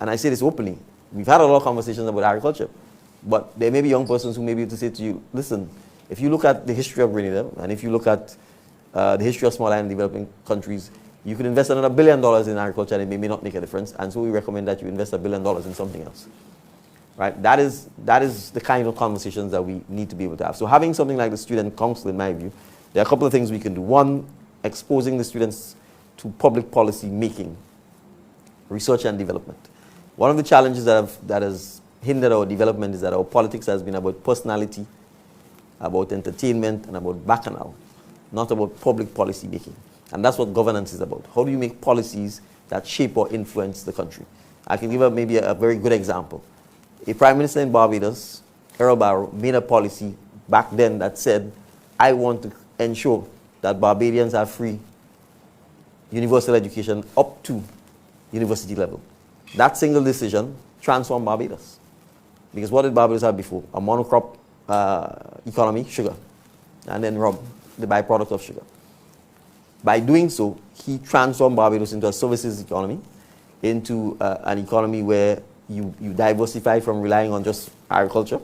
and I say this openly, we've had a lot of conversations about agriculture, but there may be young persons who may be able to say to you, listen, if you look at the history of Grenada, and if you look at the history of small island developing countries, you could invest another $1 billion in agriculture and it may not make a difference, and so we recommend that you invest $1 billion in something else. Right? That is the kind of conversations that we need to be able to have. So having something like the student council, in my view, there are a couple of things we can do. One, exposing the students to public policy making, research and development. One of the challenges that has hindered our development is that our politics has been about personality, about entertainment, and about bacchanal, not about public policy making. And that's what governance is about. How do you make policies that shape or influence the country? I can give maybe a very good example. A prime minister in Barbados, Errol Barrow, made a policy back then that said, I want to ensure that Barbadians have free universal education up to university level. That single decision transformed Barbados. Because what did Barbados have before? A monocrop economy, sugar, and then rum, the byproduct of sugar. By doing so, he transformed Barbados into a services economy, into an economy where you diversify from relying on just agriculture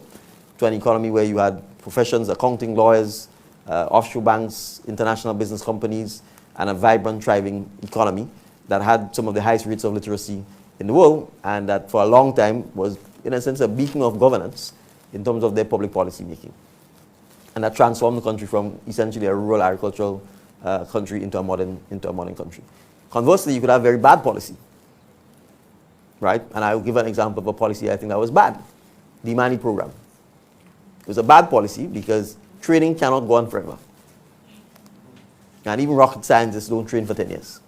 to an economy where you had professions, accounting, lawyers, offshore banks, international business companies, and a vibrant, thriving economy that had some of the highest rates of literacy in the world, and that for a long time was, in a sense, a beacon of governance in terms of their public policy making. And that transformed the country from essentially a rural agricultural country into a modern country. Conversely, you could have very bad policy, right? And I'll give an example of a policy I think that was bad. The Imani program. It was a bad policy because training cannot go on forever. And even rocket scientists don't train for 10 years.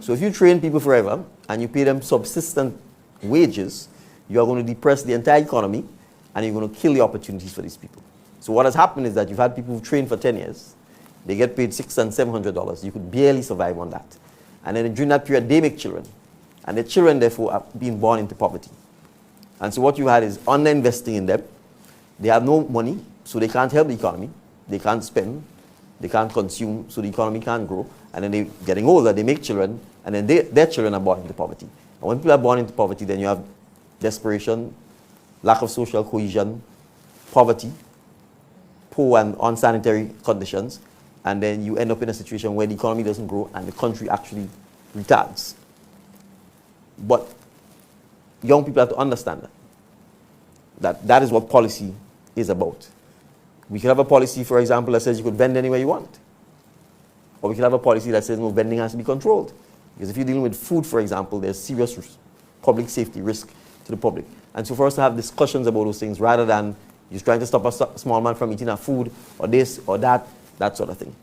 So if you train people forever and you pay them subsistent wages, you are going to depress the entire economy and you're going to kill the opportunities for these people. So what has happened is that you've had people who train for 10 years, they get paid $600 and $700. You could barely survive on that. And then during that period, they make children. And the children, therefore, are being born into poverty. And so what you had is underinvesting in them. They have no money, so they can't help the economy. They can't spend. They can't consume, so the economy can't grow. And then they're getting older, they make children, and then their children are born into poverty. And when people are born into poverty, then you have desperation, lack of social cohesion, poverty, poor and unsanitary conditions, and then you end up in a situation where the economy doesn't grow and the country actually retards. But young people have to understand that is what policy is about. We could have a policy, for example, that says you could vend anywhere you want. Or we could have a policy that says no, vending has to be controlled. Because if you're dealing with food, for example, there's serious public safety risk to the public. And so for us to have discussions about those things rather than just trying to stop a small man from eating a food or this or that sort of thing.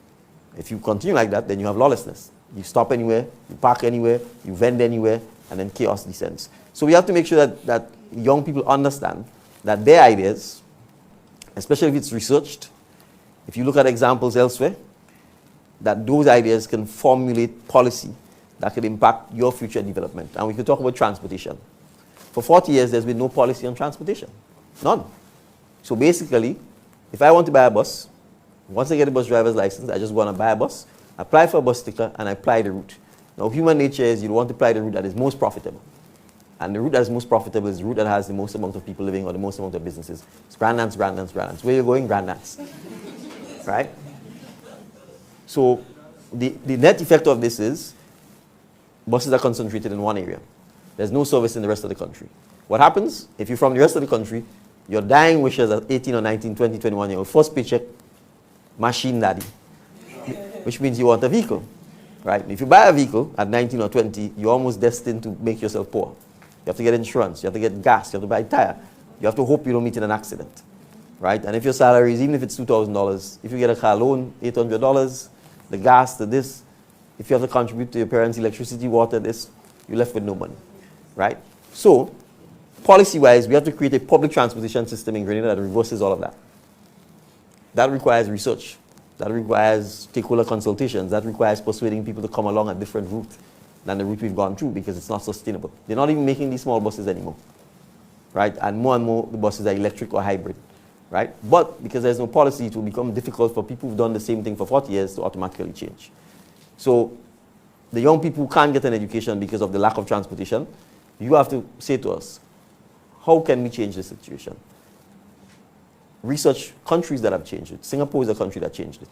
If you continue like that, then you have lawlessness. You stop anywhere, you park anywhere, you vend anywhere, and then chaos descends. So we have to make sure that young people understand that their ideas, especially if it's researched, if you look at examples elsewhere, that those ideas can formulate policy that could impact your future development. And we could talk about transportation. For 40 years, there's been no policy on transportation. None. So basically, if I want to buy a bus, once I get a bus driver's license, I just want to buy a bus, apply for a bus sticker, and I apply the route. Now, human nature is you want to apply the route that is most profitable. And the route that is most profitable is the route that has the most amount of people living or the most amount of businesses. It's Grandance, Grandance, Grandance. Where you're going, Grandance. Right? So the net effect of this is buses are concentrated in one area. There's no service in the rest of the country. What happens? If you're from the rest of the country, your dying wishes at 18 or 19, 20, 21 years old, first paycheck, machine daddy, which means you want a vehicle. Right? If you buy a vehicle at 19 or 20, you're almost destined to make yourself poor. You have to get insurance, you have to get gas, you have to buy a tire. You have to hope you don't meet in an accident. Right? And if your salary is, even if it's $2,000, if you get a car loan, $800, the gas, the this, if you have to contribute to your parents' electricity, water, this, you're left with no money. Right? So, policy-wise, we have to create a public transportation system in Grenada that reverses all of that. That requires research. That requires stakeholder consultations. That requires persuading people to come along a different route than the route we've gone through because it's not sustainable. They're not even making these small buses anymore. Right? And more the buses are electric or hybrid. Right? But because there's no policy, it will become difficult for people who've done the same thing for 40 years to automatically change. So the young people who can't get an education because of the lack of transportation, you have to say to us, how can we change this situation? Research countries that have changed it. Singapore is a country that changed it.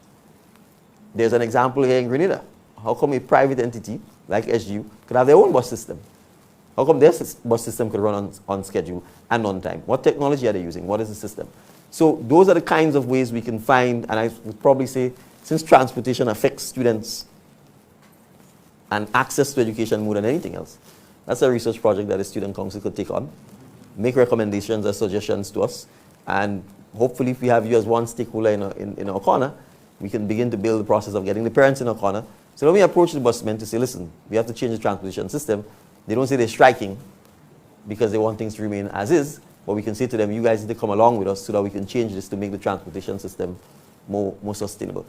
There's an example here in Grenada. How come a private entity like SGU could have their own bus system? How come their bus system could run on schedule and on time? What technology are they using? What is the system? So those are the kinds of ways we can find, and I would probably say, since transportation affects students and access to education more than anything else, that's a research project that the Student Council could take on, make recommendations or suggestions to us, and hopefully if we have you as one stakeholder in our corner, we can begin to build the process of getting the parents in our corner. So when we approach the busmen to say, listen, we have to change the transportation system, they don't say they're striking because they want things to remain as is, but we can say to them, you guys need to come along with us so that we can change this to make the transportation system more sustainable.